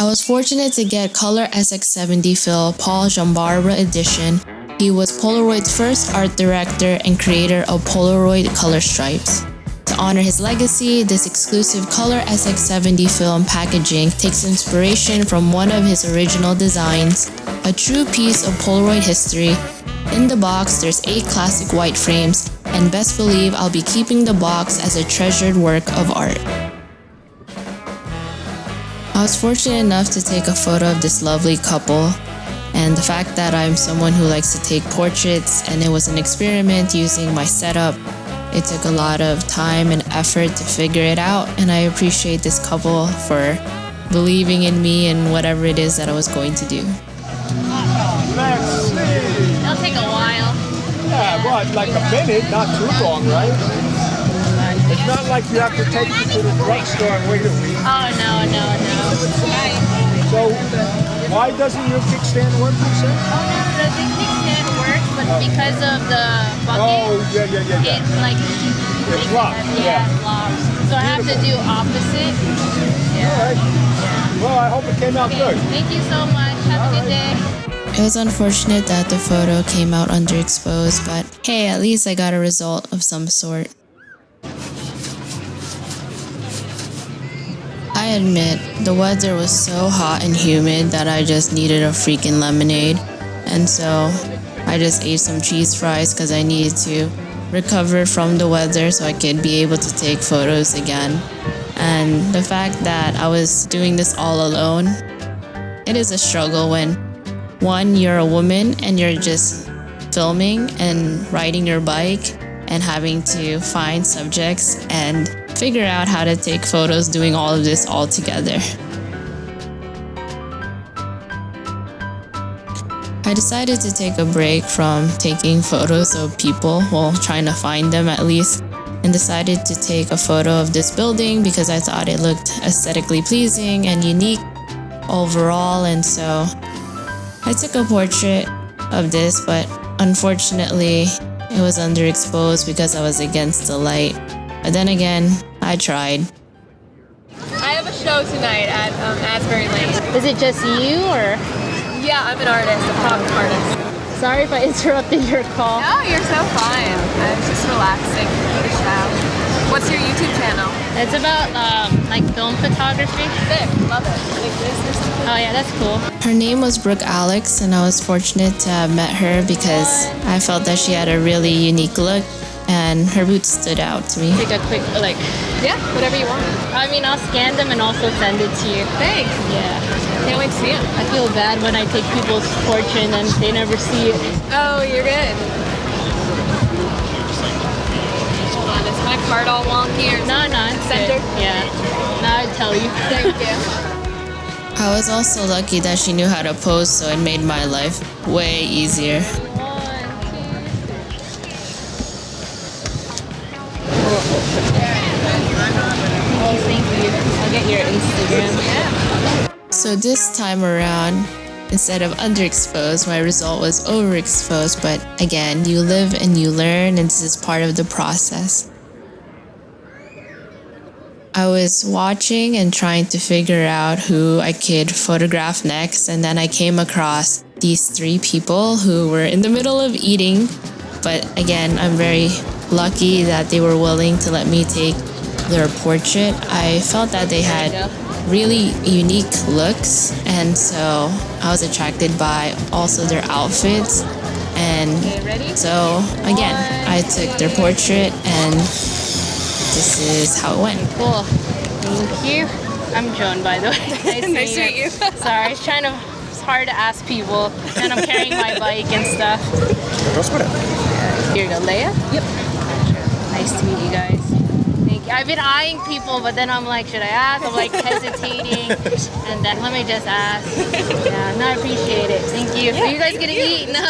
I was fortunate to get color SX-70 fill Paul Giambarba edition. He was Polaroid's first art director and creator of Polaroid color stripes. To honor his legacy, this exclusive color SX-70 film packaging takes inspiration from one of his original designs, a true piece of Polaroid history. In the box, there's 8 classic white frames, and best believe I'll be keeping the box as a treasured work of art. I was fortunate enough to take a photo of this lovely couple, and the fact that I'm someone who likes to take portraits and it was an experiment using my setup, it took a lot of time and effort to figure it out, and I appreciate this couple for believing in me and whatever it is that I was going to do. It'll take a while. Yeah, what, like a minute, not too long, right? It's not like you have to take it to the drugstore and wait a week. Oh, no. So, why doesn't your kickstand work, you said? Oh, no, the kickstand works, but because of the bucket, it's like... It's locked. Yeah, it's locked. So I have to do opposite. Yeah. All right. Yeah. Well, I hope it came out good. Thank you so much. Have a good day. It was unfortunate that the photo came out underexposed, but hey, at least I got a result of some sort. I admit, the weather was so hot and humid that I just needed a freaking lemonade, and so I just ate some cheese fries because I needed to recover from the weather so I could be able to take photos again. And the fact that I was doing this all alone, it is a struggle when, one, you're a woman and you're just filming and riding your bike and having to find subjects and figure out how to take photos doing all of this all together. I decided to take a break from taking photos of people, well, trying to find them at least, and decided to take a photo of this building because I thought it looked aesthetically pleasing and unique overall, and so I took a portrait of this, but unfortunately it was underexposed because I was against the light. But then again, I tried. I have a show tonight at Asbury Lane. Is it just you, or? Yeah, I'm an artist, a pop artist. Sorry if I interrupted your call. No, you're so fine. I'm just relaxing for the show. What's your YouTube channel? It's about like film photography. Sick, love it. Like this or something? Oh yeah, that's cool. Her name was BrookeAlexx, and I was fortunate to have met her because I felt that she had a really unique look and her boots stood out to me. Take a quick, Yeah, whatever you want. I mean, I'll scan them and also send it to you. Thanks. Yeah. Can't wait to see it. I feel bad when I take people's portrait and they never see it. Oh, you're good. Hold on, is my card all wonky or No, it's centered? good. Yeah. Now I'd tell you. Thank you. I was also lucky that she knew how to pose, so it made my life way easier. 1, 2. Thank you. I'll get your Instagram. So this time around, instead of underexposed, my result was overexposed, but again, you live and you learn, and this is part of the process. I was watching and trying to figure out who I could photograph next, and then I came across these 3 people who were in the middle of eating, but again, I'm very lucky that they were willing to let me take their portrait. I felt that they had really unique looks, and so I was attracted by also their outfits, and so again, I took their portrait and this is how it went. Cool. Thank you. I'm Joan, by the way. Nice to meet you. Sorry, it's hard to ask people, and I'm carrying my bike and stuff. Here you go, Leia. Yep. Nice to meet you guys. Thank you. I've been eyeing people, but then I'm like, should I ask? I'm like hesitating, and then let me just ask. Yeah, no, I appreciate it. Thank you. Are you guys gonna eat? No, I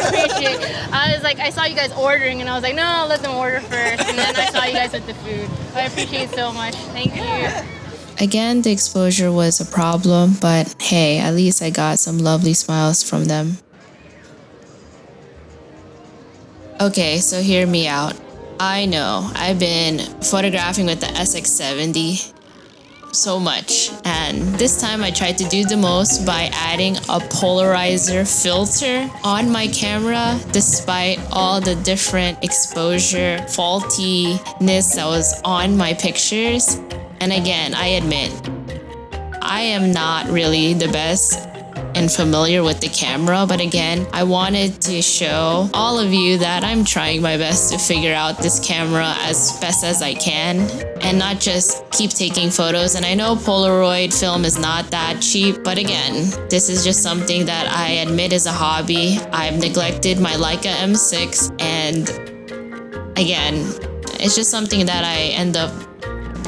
appreciate it. I was like, I saw you guys ordering, and I was like, no, I'll let them order first, and then I saw you guys with the food. I appreciate it so much. Thank you. Again, the exposure was a problem, but hey, at least I got some lovely smiles from them. Okay, so hear me out. I know, I've been photographing with the SX-70 so much. And this time I tried to do the most by adding a polarizer filter on my camera, despite all the different exposure faultiness that was on my pictures. And again, I admit, I am not really the best and familiar with the camera, but again, I wanted to show all of you that I'm trying my best to figure out this camera as best as I can and not just keep taking photos. And I know Polaroid film is not that cheap, but again, this is just something that I admit is a hobby. I've neglected my Leica M6, and again, it's just something that I end up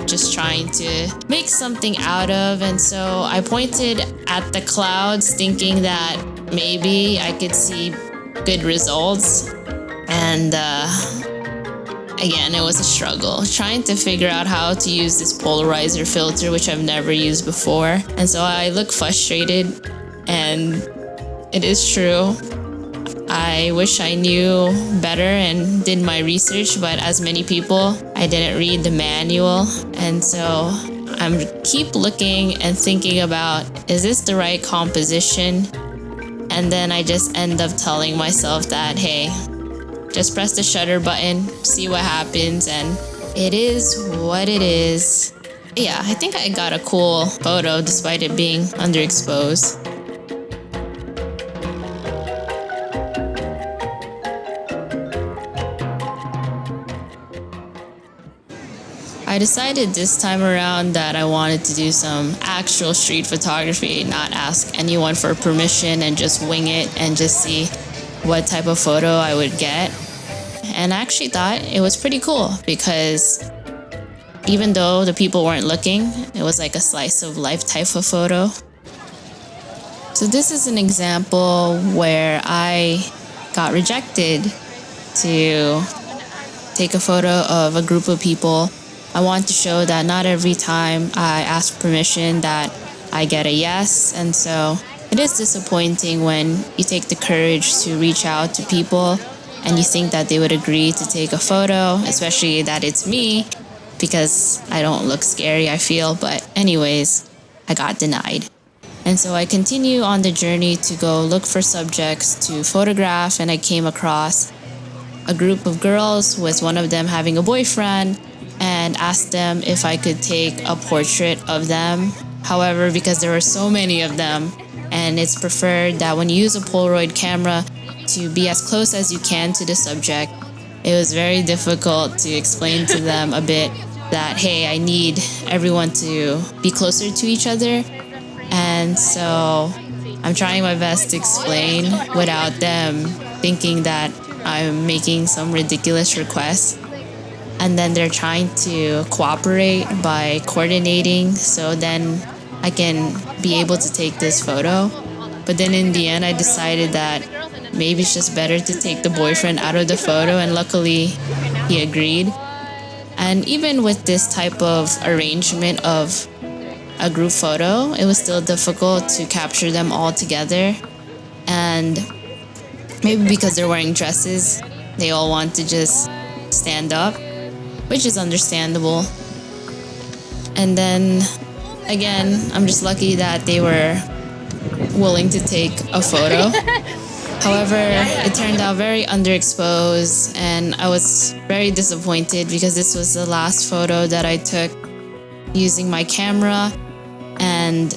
just trying to make something out of. And so I pointed at the clouds thinking that maybe I could see good results. And again, it was a struggle trying to figure out how to use this polarizer filter, which I've never used before. And so I look frustrated, and it is true. I wish I knew better and did my research, but as many people, I didn't read the manual. And so I'm keep looking and thinking about, is this the right composition? And then I just end up telling myself that, hey, just press the shutter button, see what happens, and it is what it is. Yeah, I think I got a cool photo despite it being underexposed. I decided this time around that I wanted to do some actual street photography, not ask anyone for permission and just wing it and just see what type of photo I would get. And I actually thought it was pretty cool because even though the people weren't looking, it was like a slice of life type of photo. So this is an example where I got rejected to take a photo of a group of people. I want to show that not every time I ask permission that I get a yes. And so it is disappointing when you take the courage to reach out to people and you think that they would agree to take a photo, especially that it's me, because I don't look scary, I feel. But anyways, I got denied. And so I continue on the journey to go look for subjects to photograph, and I came across a group of girls with one of them having a boyfriend, and asked them if I could take a portrait of them. However, because there were so many of them, and it's preferred that when you use a Polaroid camera to be as close as you can to the subject, it was very difficult to explain to them a bit that, hey, I need everyone to be closer to each other. And so I'm trying my best to explain without them thinking that I'm making some ridiculous request. And then they're trying to cooperate by coordinating so then I can be able to take this photo. But then in the end, I decided that maybe it's just better to take the boyfriend out of the photo, and luckily he agreed. And even with this type of arrangement of a group photo, it was still difficult to capture them all together. And maybe because they're wearing dresses, they all want to just stand up, which is understandable. And then again, I'm just lucky that they were willing to take a photo. However, it turned out very underexposed, and I was very disappointed because this was the last photo that I took using my camera, and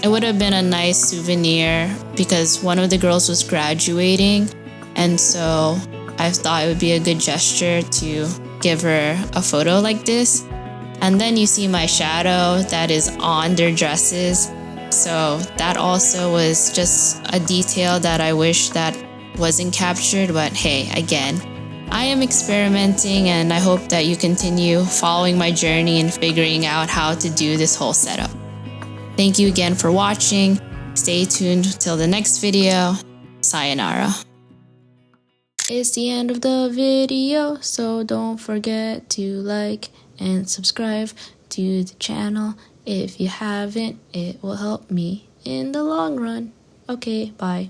it would have been a nice souvenir because one of the girls was graduating, and so I thought it would be a good gesture to give her a photo like this. And then you see my shadow that is on their dresses. So that also was just a detail that I wish that wasn't captured. But hey, again, I am experimenting, and I hope that you continue following my journey and figuring out how to do this whole setup. Thank you again for watching. Stay tuned till the next video. Sayonara. It's the end of the video, so don't forget to like and subscribe to the channel. If you haven't, it will help me in the long run. Okay, bye.